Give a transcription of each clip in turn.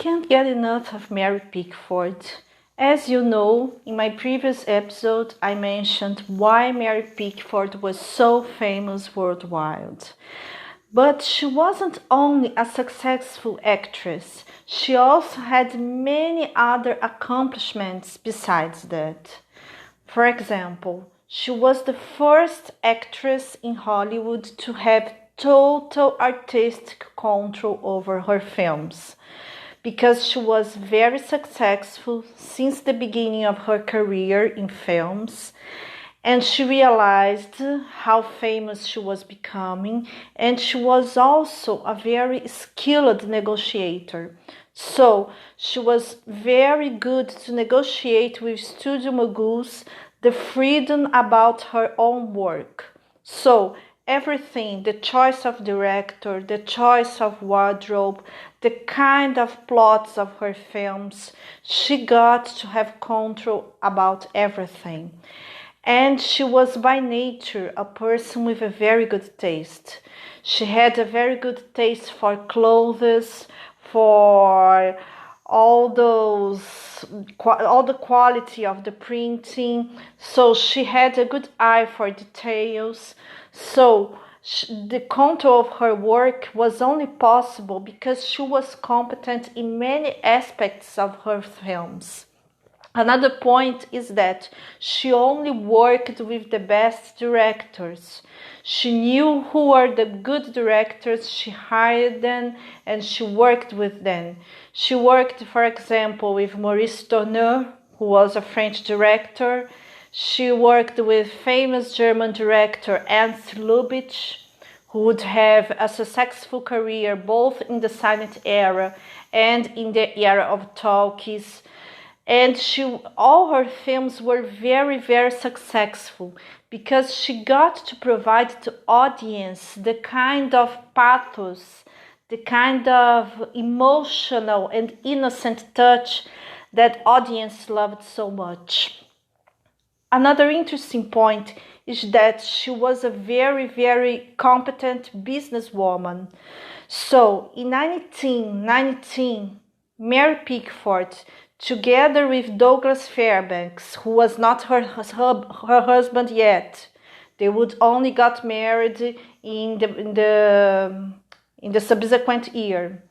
can't get enough of Mary Pickford. As you know, in my previous episode, I mentioned why Mary Pickford was so famous worldwide. But she wasn't only a successful actress, she also had many other accomplishments besides that. For example, she was the first actress in Hollywood to have total artistic control over her films, because she was very successful since the beginning of her career in films, and she realized how famous she was becoming, and she was also a very skilled negotiator. So she was very good to negotiate with studio moguls the freedom about her own work. So everything, the choice of director, the choice of wardrobe, the kind of plots of her films, she got to have control about everything. And she was by nature a person with a very good taste. She had a very good taste for clothes, for all the quality of the printing. So she had a good eye for details. So the control of her work was only possible because she was competent in many aspects of her films. Another point is that she only worked with the best directors. She knew who were the good directors, she hired them, and she worked with them. She worked, for example, with Maurice Tourneur, who was a French director. She worked with famous German director Ernst Lubitsch, who would have a successful career both in the silent era and in the era of talkies. And all her films were very, very successful because she got to provide to audience the kind of pathos, the kind of emotional and innocent touch that audience loved so much. Another interesting point is that she was a very, very competent businesswoman. So in 1919, Mary Pickford, together with Douglas Fairbanks, who was not her husband yet, they would only got married in the subsequent year,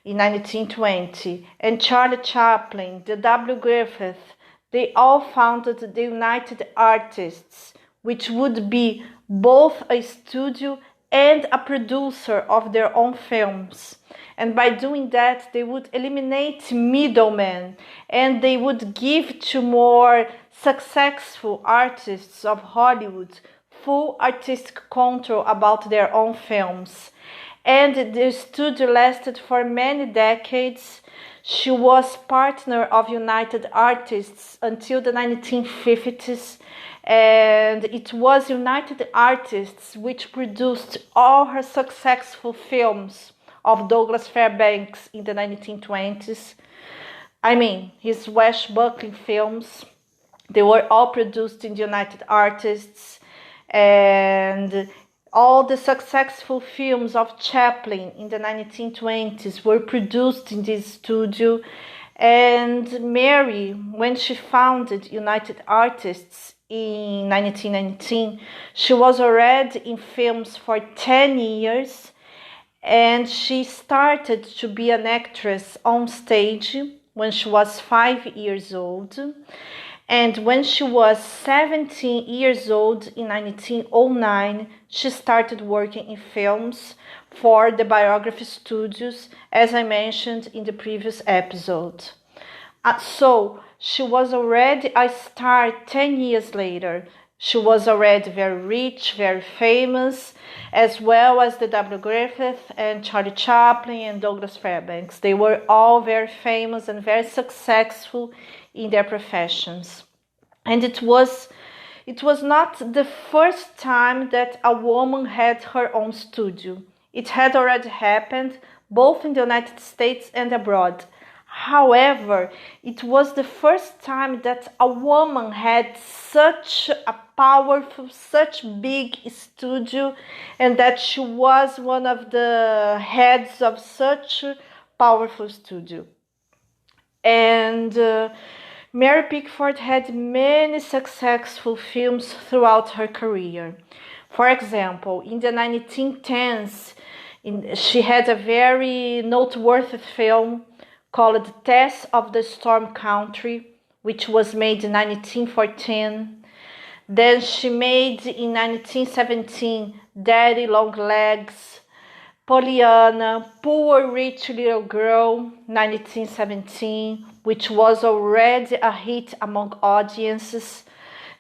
in 1920, and Charlie Chaplin, the W. Griffith, they all founded the United Artists, which would be both a studio and a producer of their own films. And by doing that, they would eliminate middlemen and they would give to more successful artists of Hollywood full artistic control about their own films. And the studio lasted for many decades. She was partner of United Artists until the 1950s, and it was United Artists which produced all her successful films of Douglas Fairbanks in the 1920s. I mean, his swashbuckling films, they were all produced in the United Artists, and all the successful films of Chaplin in the 1920s were produced in this studio. And Mary, when she founded United Artists in 1919, she was already in films for 10 years, and she started to be an actress on stage when she was 5 years old. And when she was 17 years old in 1909, she started working in films for the Biography Studios, as I mentioned in the previous episode. So she was already a star 10 years later. She was already very rich, very famous, as well as the W. Griffith and Charlie Chaplin and Douglas Fairbanks. They were all very famous and very successful in their professions. And it was not the first time that a woman had her own studio. It had already happened both in the United States and abroad. However, it was the first time that a woman had such a powerful, such big studio, and that she was one of the heads of such a powerful studio. And Mary Pickford had many successful films throughout her career. For example, in the 1910s, she had a very noteworthy film called Tess of the Storm Country, which was made in 1914. Then she made in 1917 Daddy Long Legs, Pollyanna, Poor Rich Little Girl, 1917, which was already a hit among audiences.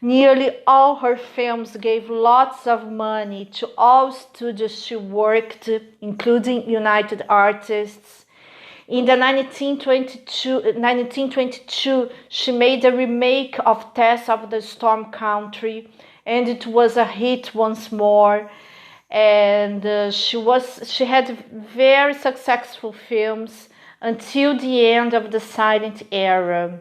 Nearly all her films gave lots of money to all studios she worked, including United Artists. In the 1922, she made a remake of Tess of the Storm Country, and it was a hit once more. And she had very successful films until the end of the silent era.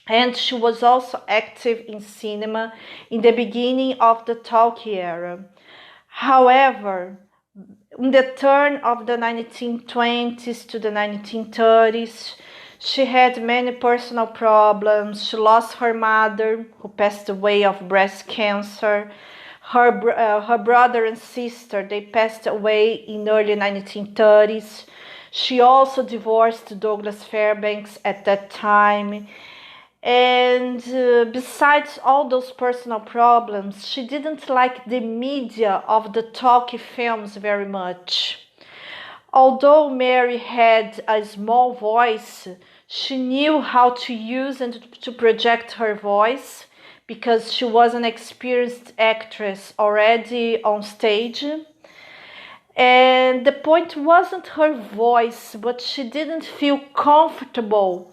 And she was also active in cinema in the beginning of the talkie era. However, in the turn of the 1920s to the 1930s, she had many personal problems. She lost her mother, who passed away of breast cancer. Her brother and sister, they passed away in early 1930s. She also divorced Douglas Fairbanks at that time. And besides all those personal problems, she didn't like the media of the talkie films very much. Although Mary had a small voice, she knew how to use and to project her voice because she was an experienced actress already on stage. And the point wasn't her voice, but she didn't feel comfortable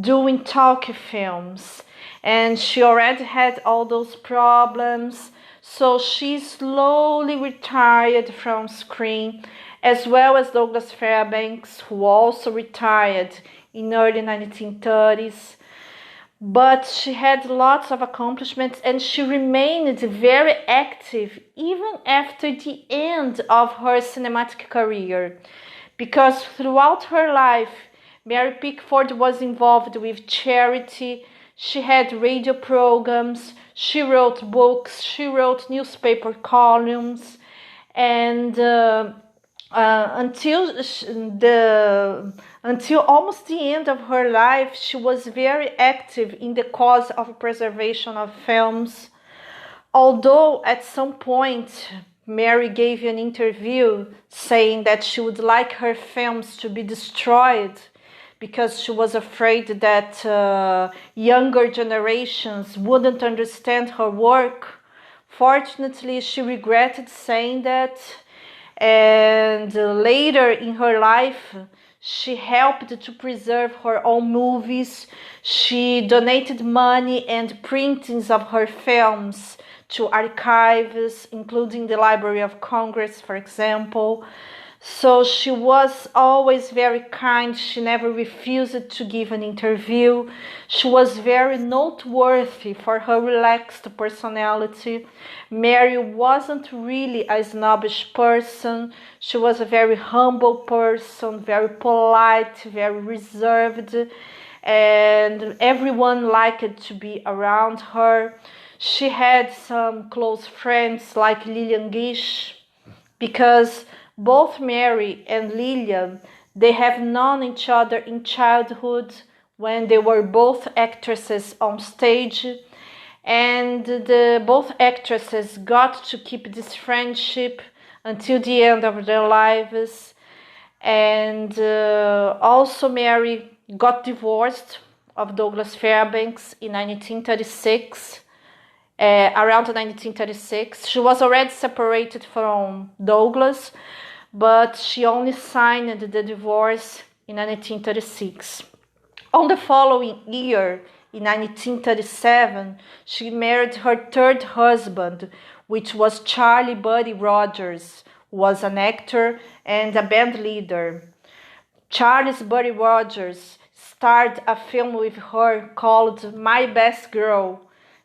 doing talkie films, and she already had all those problems, so she slowly retired from screen, as well as Douglas Fairbanks, who also retired in early 1930s. But she had lots of accomplishments, and she remained very active even after the end of her cinematic career, because throughout her life Mary Pickford was involved with charity. She had radio programs, she wrote books, she wrote newspaper columns, and until almost the end of her life, she was very active in the cause of preservation of films. Although at some point Mary gave an interview saying that she would like her films to be destroyed because she was afraid that younger generations wouldn't understand her work. Fortunately, she regretted saying that, and later in her life, she helped to preserve her own movies. She donated money and printings of her films to archives, including the Library of Congress, for example. So she was always very kind. She never refused to give an interview. She was very noteworthy for her relaxed personality. Mary wasn't really a snobbish person. She was a very humble person, very polite, very reserved, and everyone liked to be around her. She had some close friends like Lillian Gish, because both Mary and Lillian, they have known each other in childhood when they were both actresses on stage, and both actresses got to keep this friendship until the end of their lives. And also Mary got divorced of Douglas Fairbanks in 1936. Around 1936. She was already separated from Douglas, but she only signed the divorce in 1936. On the following year, in 1937, she married her third husband, which was Charlie Buddy Rogers, who was an actor and a band leader. Charles Buddy Rogers starred a film with her called My Best Girl,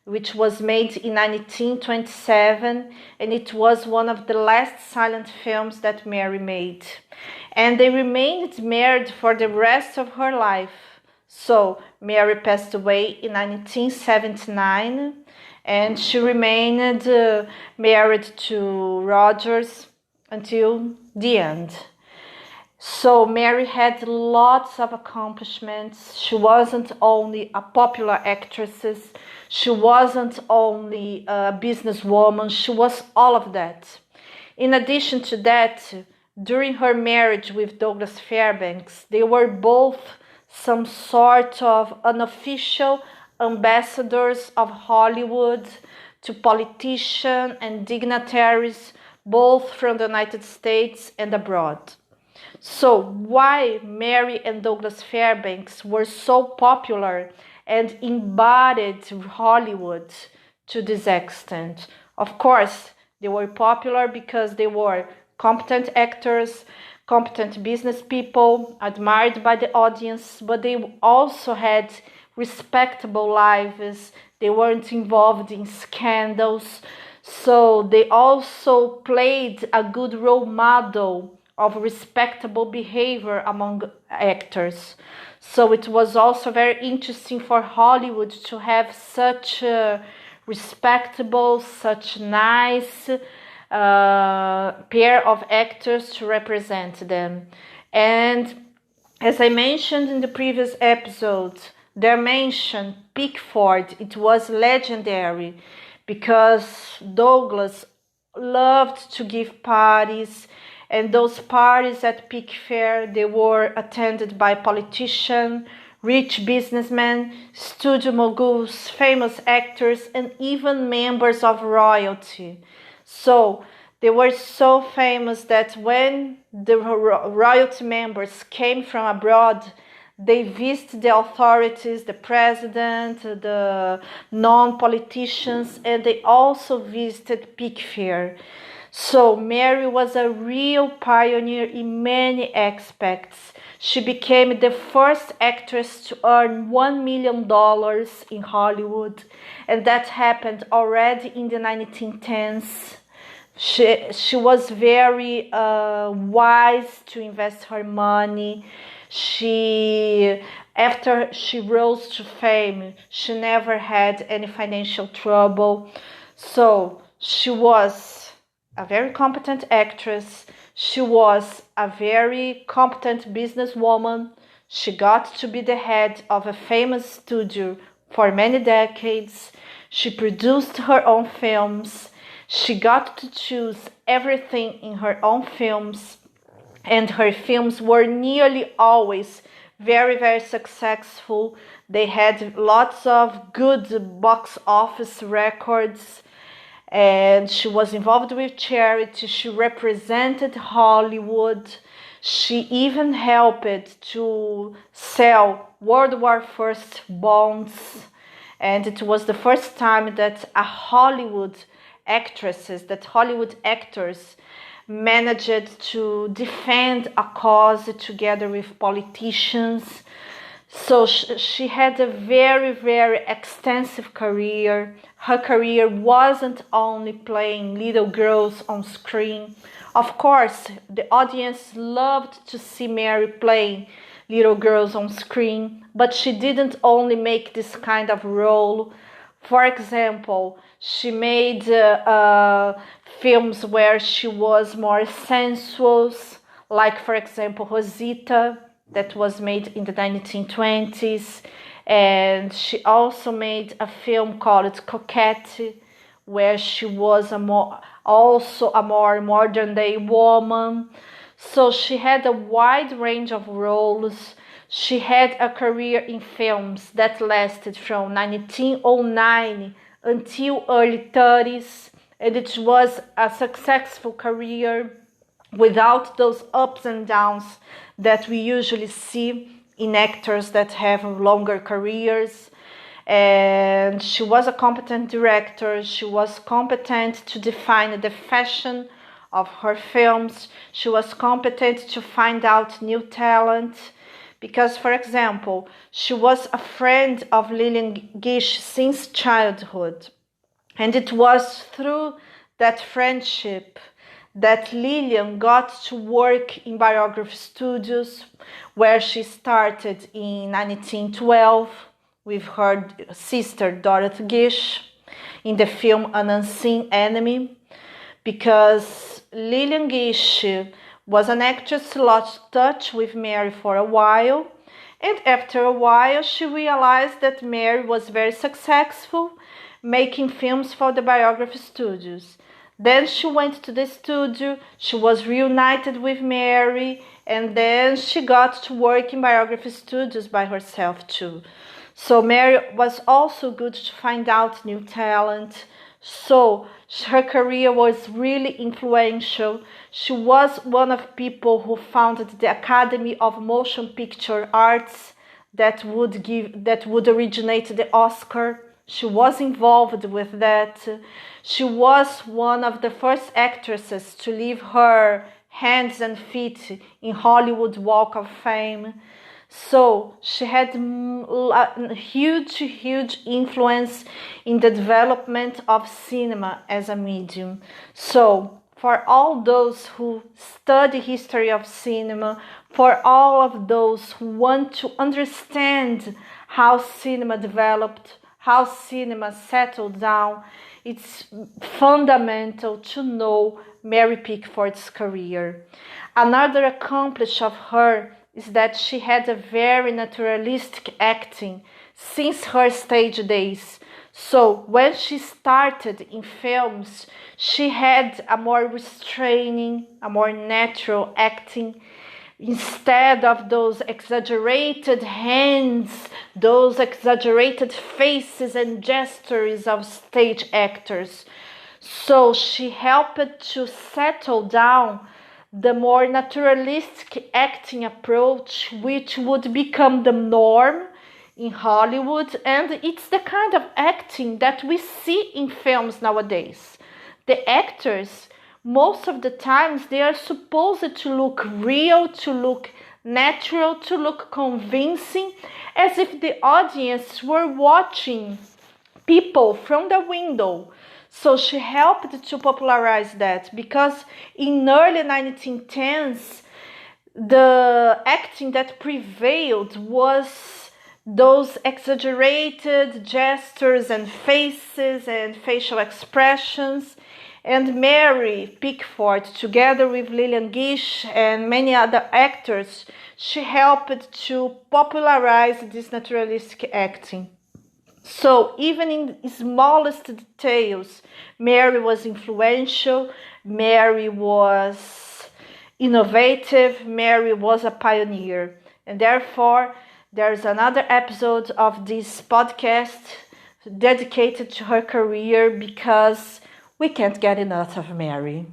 which was made in 1927, and it was one of the last silent films that Mary made. And they remained married for the rest of her life. So Mary passed away in 1979, and she remained married to Rogers until the end. So Mary had lots of accomplishments. She wasn't only a popular actress, she wasn't only a businesswoman, she was all of that. In addition to that, during her marriage with Douglas Fairbanks, they were both some sort of unofficial ambassadors of Hollywood to politicians and dignitaries, both from the United States and abroad. So why Mary and Douglas Fairbanks were so popular and embodied Hollywood to this extent? Of course, they were popular because they were competent actors, competent business people, admired by the audience, but they also had respectable lives. They weren't involved in scandals. So they also played a good role model of respectable behavior among actors. So it was also very interesting for Hollywood to have such respectable, such nice pair of actors to represent them. And as I mentioned in the previous episode, their mention, Pickford, it was legendary because Douglas loved to give parties, and those parties at Pickford, they were attended by politicians, rich businessmen, studio moguls, famous actors, and even members of royalty. So they were so famous that when the royalty members came from abroad, they visited the authorities, the president, the non-politicians, and they also visited Pickford. So Mary was a real pioneer in many aspects. She became the first actress to earn $1 million in Hollywood, and that happened already in the 1910s. She was very wise to invest her money. After she rose to fame, she never had any financial trouble. So she was a very competent actress. She was a very competent businesswoman. She got to be the head of a famous studio for many decades. She produced her own films. She got to choose everything in her own films, and her films were nearly always very, very successful. They had lots of good box office records, and she was involved with charity. She represented Hollywood. She even helped to sell World War I bonds, and it was the first time that Hollywood actors managed to defend a cause together with politicians. So she had a very, very extensive career. Her career wasn't only playing little girls on screen. Of course, the audience loved to see Mary playing little girls on screen, but she didn't only make this kind of role. For example, she made films where she was more sensual, like, for example, Rosita, that was made in the 1920s. And she also made a film called Coquette, where she was a more modern day woman. So she had a wide range of roles. She had a career in films that lasted from 1909 until early 30s, and it was a successful career without those ups and downs that we usually see in actors that have longer careers. And she was a competent director. She was competent to define the fashion of her films. She was competent to find out new talent. Because, for example, she was a friend of Lillian Gish since childhood. And it was through that friendship that Lillian got to work in biography studios, where she started in 1912 with her sister Dorothy Gish in the film An Unseen Enemy, because Lillian Gish was an actress lost touch with Mary for a while, and after a while she realized that Mary was very successful making films for the biography studios. Then she went to the studio, she was reunited with Mary, and then she got to work in biography studios by herself too. So Mary was also good to find out new talent. So her career was really influential. She was one of people who founded the Academy of Motion Picture Arts that would originate the Oscar. She was involved with that. She was one of the first actresses to leave her hands and feet in Hollywood Walk of Fame. So she had a huge influence in the development of cinema as a medium. So for all those who study history of cinema, for all of those who want to understand how cinema developed, how cinema settled down, it's fundamental to know Mary Pickford's career. Another accomplishment of her is that she had a very naturalistic acting since her stage days. So when she started in films, she had a more restraining, a more natural acting, instead of those exaggerated hands, those exaggerated faces and gestures of stage actors. So she helped to settle down the more naturalistic acting approach, which would become the norm in Hollywood, and it's the kind of acting that we see in films nowadays. The actors, most of the times, they are supposed to look real, to look natural, to look convincing, as if the audience were watching people from the window. So she helped to popularize that, because in early 1910s, the acting that prevailed was those exaggerated gestures and faces and facial expressions. And Mary Pickford, together with Lillian Gish and many other actors, she helped to popularize this naturalistic acting. So even in the smallest details, Mary was influential, Mary was innovative, Mary was a pioneer. And therefore, there's another episode of this podcast dedicated to her career, because we can't get enough of Mary.